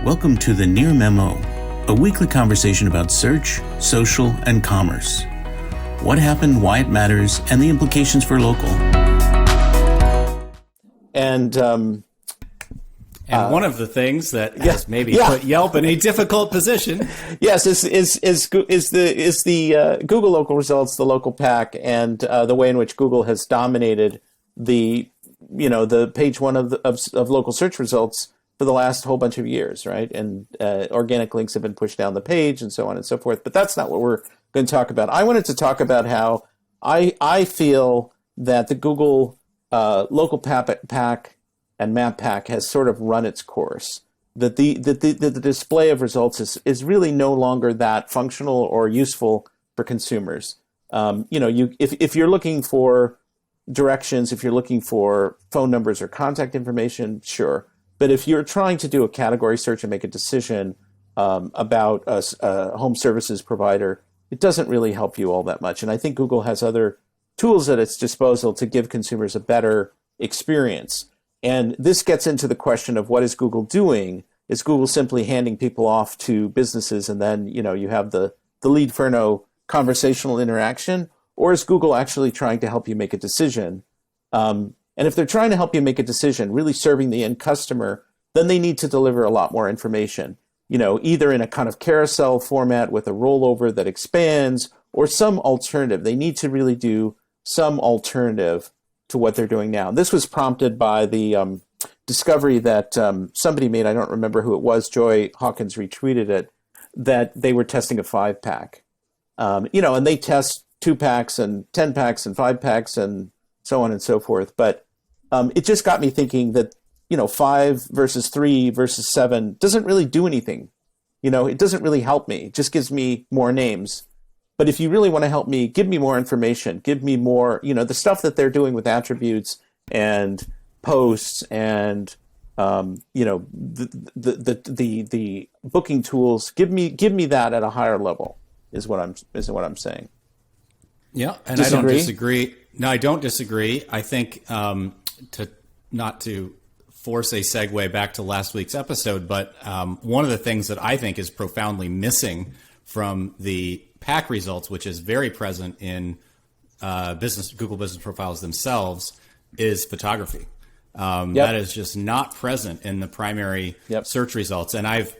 Welcome to the Near Memo, a weekly conversation about search, social, and commerce. What happened, why it matters, and the implications for local. And one of the things that has maybe put Yelp in a difficult position, yes, is the Google local results, the local pack, and the way in which Google has dominated the page one of local search results for the last whole bunch of years, right? And organic links have been pushed down the page, and so on and so forth. But that's not what we're going to talk about. I wanted to talk about how I feel that the Google local pack and map pack has sort of run its course. That the display of results is really no longer that functional or useful for consumers. If you're looking for directions, if you're looking for phone numbers or contact information, sure. But if you're trying to do a category search and make a decision about a home services provider, it doesn't really help you all that much. And I think Google has other tools at its disposal to give consumers a better experience. And this gets into the question of what is Google doing? Is Google simply handing people off to businesses and then you have the lead Furno conversational interaction? Or is Google actually trying to help you make a decision? And if they're trying to help you make a decision, really serving the end customer, then they need to deliver a lot more information, either in a kind of carousel format with a rollover that expands or some alternative. They need to really do some alternative to what they're doing now. This was prompted by the discovery that somebody made. I don't remember who it was. Joy Hawkins retweeted it, that they were testing a 5-pack. And they test 2-packs and 10-packs and 5-packs and so on and so forth. But it just got me thinking that, 5 versus 3 versus 7 doesn't really do anything. It doesn't really help me. It just gives me more names. But if you really want to help me, give me more information. Give me more, the stuff that they're doing with attributes and posts and, the booking tools. Give me that at a higher level is what I'm saying. Yeah, and Disagree? I don't disagree. No, I don't disagree. I think not to force a segue back to last week's episode, but one of the things that I think is profoundly missing from the pack results, which is very present in Google business profiles themselves, is photography. That is just not present in the primary search results. And I've,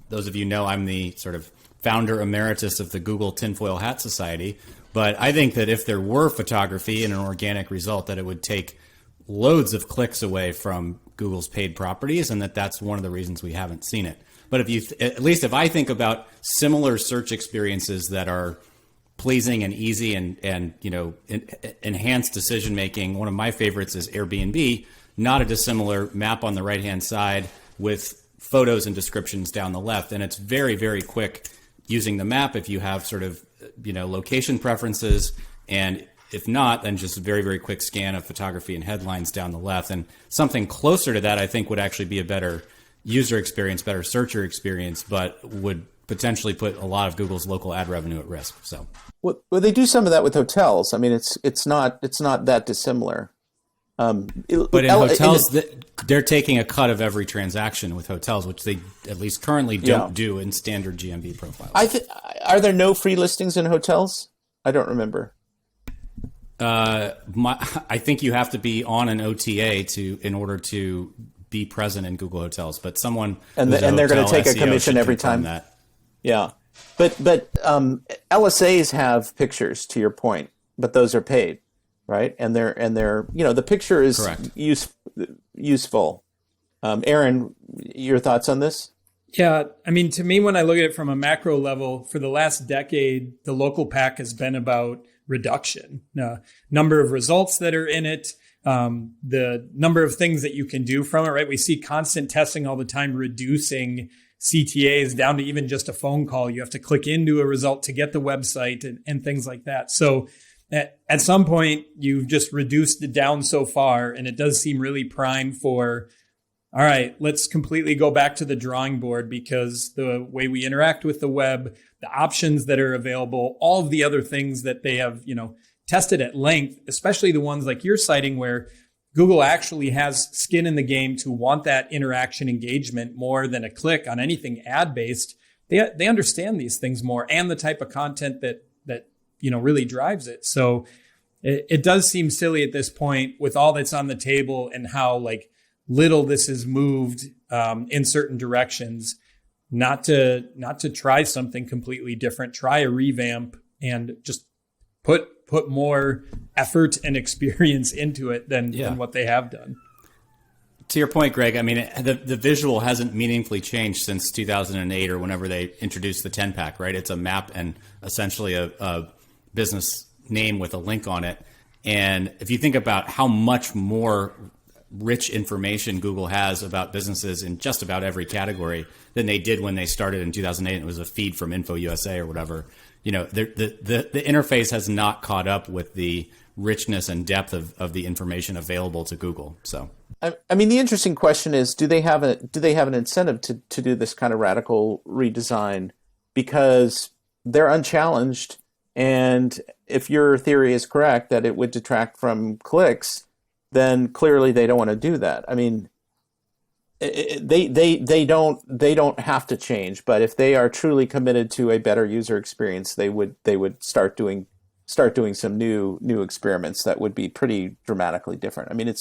those of you know, I'm the sort of founder emeritus of the Google Tinfoil Hat Society. But I think that if there were photography in an organic result, that it would take loads of clicks away from Google's paid properties, and that's one of the reasons we haven't seen it. But at least if I think about similar search experiences that are pleasing and easy and enhanced decision making, one of my favorites is Airbnb. Not a dissimilar map on the right hand side with photos and descriptions down the left, and it's very, very quick using the map if you have sort of location preferences, and if not, then just a very, very quick scan of photography and headlines down the left. And something closer to that, I think, would actually be a better user experience, better searcher experience, but would potentially put a lot of Google's local ad revenue at risk. So, well, they do some of that with hotels. I mean, it's not that dissimilar. But in hotels, they're taking a cut of every transaction with hotels, which they at least currently don't do in standard GMV profiles. Are there no free listings in hotels? I don't remember. I think you have to be on an OTA in order to be present in Google Hotels. But someone and they're going to take a commission every time. That. Yeah, but LSAs have pictures, to your point, but those are paid. Right, and they're the picture is useful. Aaron, your thoughts on this? Yeah, I mean, to me, when I look at it from a macro level, for the last decade, the local pack has been about reduction, number of results that are in it, the number of things that you can do from it. Right, we see constant testing all the time, reducing CTAs down to even just a phone call. You have to click into a result to get the website and things like that. So at some point, you've just reduced it down so far, and it does seem really prime for, all right, let's completely go back to the drawing board, because the way we interact with the web, the options that are available, all of the other things that they have, tested at length, especially the ones like you're citing where Google actually has skin in the game to want that interaction engagement more than a click on anything ad-based. They understand these things more and the type of content that really drives it. So it does seem silly at this point with all that's on the table and how like little this has moved in certain directions, not to try something completely different, try a revamp and just put more effort and experience into it than what they have done. To your point, Greg, I mean, the visual hasn't meaningfully changed since 2008 or whenever they introduced the 10-pack, right? It's a map and essentially a business name with a link on it. And if you think about how much more rich information Google has about businesses in just about every category than they did when they started in 2008, it was a feed from Info USA or whatever. The interface has not caught up with the richness and depth of the information available to Google. So, I mean, the interesting question is, do they have an incentive to do this kind of radical redesign because they're unchallenged? And if your theory is correct that it would detract from clicks, then clearly they don't want to do that. I mean, they don't have to change, but if they are truly committed to a better user experience, they would start doing some new experiments that would be pretty dramatically different. I mean,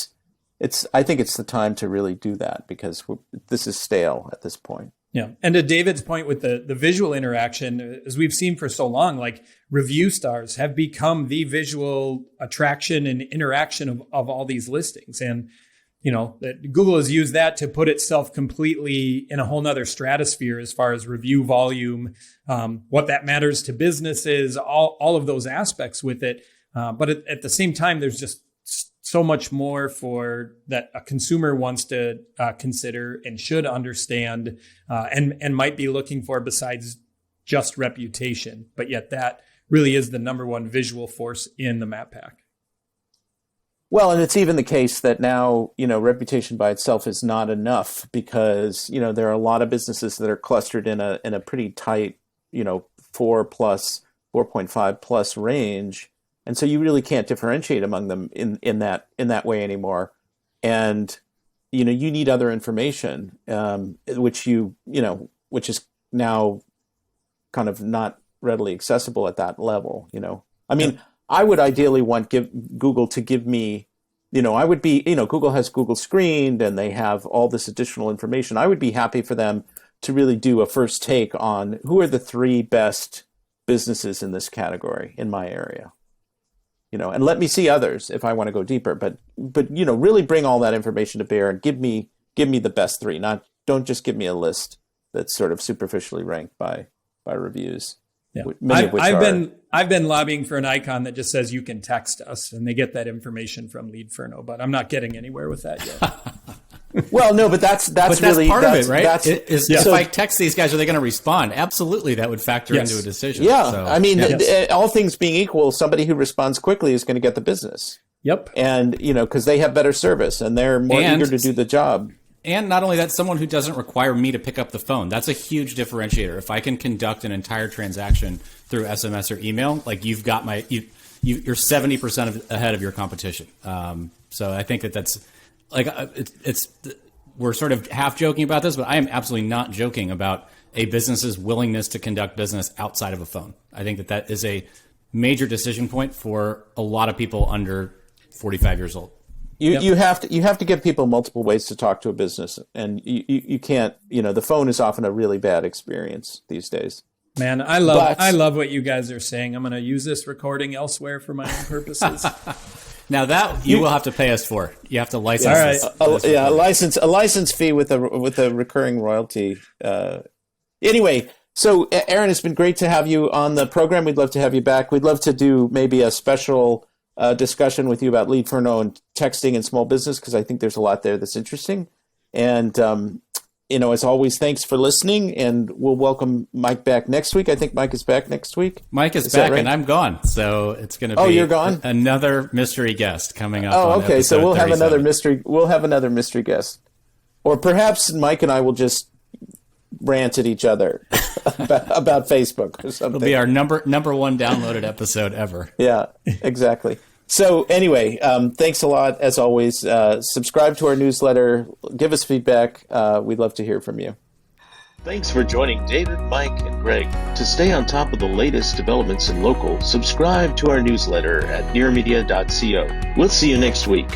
I think it's the time to really do that because this is stale at this point. Yeah. And to David's point with the visual interaction, as we've seen for so long, like review stars have become the visual attraction and interaction of all these listings. And, that Google has used that to put itself completely in a whole nother stratosphere as far as review volume, what that matters to businesses, all of those aspects with it. But at the same time, there's just so much more for that a consumer wants to consider and should understand and might be looking for besides just reputation. But yet that really is the number one visual force in the map pack. Well, and it's even the case that now, reputation by itself is not enough because, there are a lot of businesses that are clustered in a pretty tight, 4.5 plus range. And so you really can't differentiate among them in that way anymore. And, you need other information, which is now kind of not readily accessible at that level, I mean, I would ideally want Google to give me, I would be, Google has Google Screened and they have all this additional information. I would be happy for them to really do a first take on who are the 3 best businesses in this category in my area. And let me see others if I want to go deeper, but really bring all that information to bear and give me the best 3. Don't just give me a list that's sort of superficially ranked by reviews. Yeah. I've been lobbying for an icon that just says you can text us, and they get that information from Leadferno, but I'm not getting anywhere with that yet. Well, no, but that's really part of it, right? If So I text these guys, are they going to respond? Absolutely, that would factor into a decision. Yeah, so, I mean, all things being equal, somebody who responds quickly is going to get the business. Yep. And because they have better service and they're more eager to do the job. And not only that, someone who doesn't require me to pick up the phone. That's a huge differentiator. If I can conduct an entire transaction through SMS or email, like you've got you're 70% ahead of your competition. So I think that's like we're sort of half joking about this, but I am absolutely not joking about a business's willingness to conduct business outside of a phone. I think that is a major decision point for a lot of people under 45 years old. You have to give people multiple ways to talk to a business, and you can't. The phone is often a really bad experience these days. Man, I love what you guys are saying. I'm going to use this recording elsewhere for my own purposes. Now that you will have to pay us for. You have to license. All right, a license fee with a recurring royalty. Anyway, so Aaron, it's been great to have you on the program. We'd love to have you back. We'd love to do maybe a special discussion with you about Leadferno and texting and small business, because I think there's a lot there that's interesting. And, as always, thanks for listening, and we'll welcome Mike back next week. I think Mike is back next week. Mike is back, right? And I'm gone. So it's going to be you're gone? Another mystery guest coming up. Oh, okay. So we'll 37. have another mystery guest. Or perhaps Mike and I will just rant at each other about Facebook or something. It'll be our number one downloaded episode ever. Yeah, exactly. So anyway, thanks a lot as always. Subscribe to our newsletter. Give us feedback. We'd love to hear from you. Thanks for joining David, Mike, and Greg. To stay on top of the latest developments in local, subscribe to our newsletter at nearmedia.co. We'll see you next week.